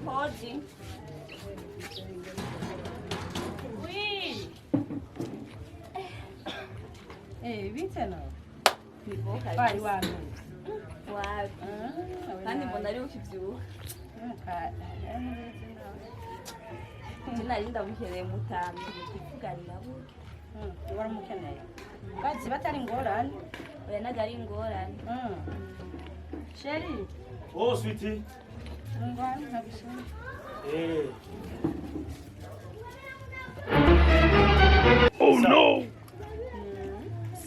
Hoji. Oui. Vite no. Nipoka. Pai wangu. Wapi? Kandi mbona leo kitu? Jina linda mukere mutambi kuvuganira buke. Waramukeneye. Bazi batari ngorane. Oya nagari ngorane. Sheri. Oh, sweetie. Ngwani nabishima. Oh no.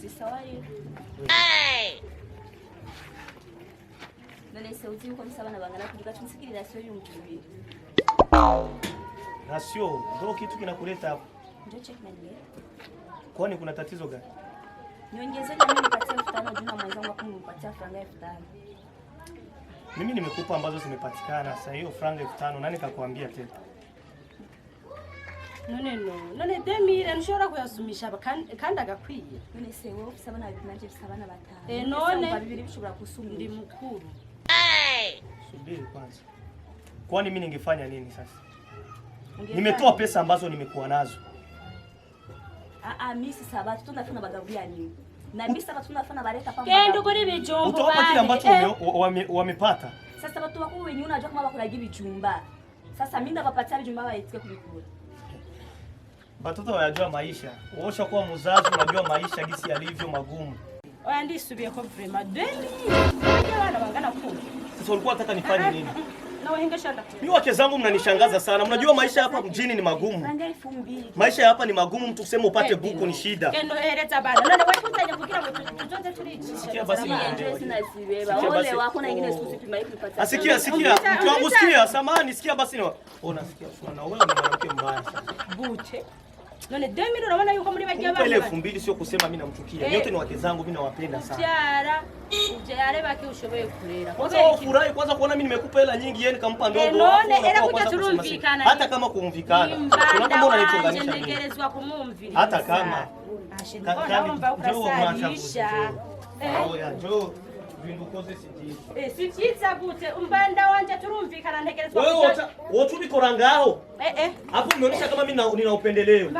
Si sawa hiyo. Hey. None sauti uko msabana bangana kujuka tumsikirira sio yumkibiri. Na sio ndio kitu kinakuleta hapo. Ndio check na nini? Kwani kuna tatizo gani? Niongezee na mimi nipatie 5000 juna mwenzangu akunipatia franga 5000. Mimi nimekupa ambazo zimepatikana. Sasa hiyo franga 5000 nani kakuambia tena? None demire nshobora kuyasumisha kandi agakwiye. None se wowe usabana nanje usabana batanu. None bibiri bishobora kusumira. Ndi mukuru. Subiri kwanza. Kwani mimi ningefanya nini sasa? Nimetoa pesa ambazo nimekuwa nazo. Mimi si sabatu tunafanya bagabulia nini? Na mimi sabatu tunafanya bareta pamba. Kendo kuri bijumba. Utawapa kile ambacho wamepata. Sasa watu wako wenyewe unajua kama bakula gibi jumba. Sasa mimi ndabapatia bijumba baitike kubikula. Batoto wajua maisha. Uosha kuwa mzazi unajua maisha gisi yalivyo magumu. Oya ndisubiye ko vraiment demi. Waje wana bangana kundi. Sasa ulikuwa unataka nifanye nini? Na wahengesha nda. Mimi wake zangu mnanishangaza sana. Mnajua maisha hapa mjini ni magumu. Franga 2000. Maisha hapa ni magumu, mtu kusema upate buku ni shida. Kendo hereza bana. None wewe kutanya kugira ngo tuzote turici. Sikia basi niende. Sina zibeba. Ole wako na ingine usipima hivi nipatie. Asikia. Mtu wangu sikia, samahani sikia basi. Ona sikia na wewe ni mwanamke mbaya sana. Bute. None demi unaona yuko muri bajya bana. Ile 2000 sio kusema mimi namchukia. Yote ni wake zangu mimi nawapenda sana. Ujyare baki ushoboye kurera. Kwanza ufurahi kwanza kuona mimi nimekupa hela nyingi yeye nikampa ndogo. None era kuja turumvikana. Hata kama kuumvikana. Unaona unanichonganisha. Ndengerezwa kumumvira. Hata kama. Naomba ukasalisha. Oya njoo vindukoze siji. Sivyiza gute umbanda wanje turumvikana ntegerezwa. Wewe wote ubikora ngaho. Hapo umeonyesha kama mimi nina upendeleo.